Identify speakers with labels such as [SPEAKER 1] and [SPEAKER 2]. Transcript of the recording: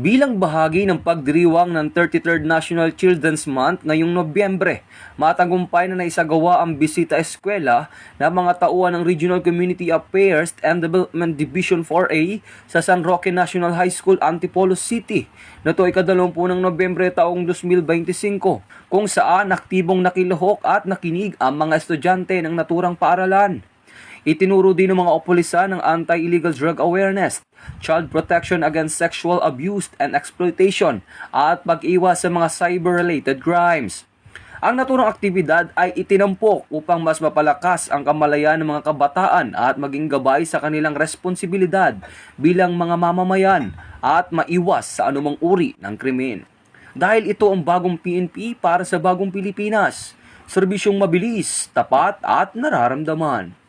[SPEAKER 1] Bilang bahagi ng pagdiriwang ng 33rd National Children's Month ngayong Nobyembre, matagumpay na naisagawa ang bisita eskwela ng mga tauhan ng Regional Community Affairs and Development Division 4A sa San Roque National High School, Antipolo City, nito ay 20 ng Nobyembre taong 2025, kung saan aktibong nakilahok at nakinig ang mga estudyante ng naturang paaralan. Itinuro din ng mga opulisan ng anti-illegal drug awareness, child protection against sexual abuse and exploitation, at pag-iwas sa mga cyber-related crimes. Ang naturang aktibidad ay itinampok upang mas mapalakas ang kamalayan ng mga kabataan at maging gabay sa kanilang responsibilidad bilang mga mamamayan at maiwas sa anumang uri ng krimen. Dahil ito ang bagong PNP para sa bagong Pilipinas, serbisyong mabilis, tapat at nararamdaman.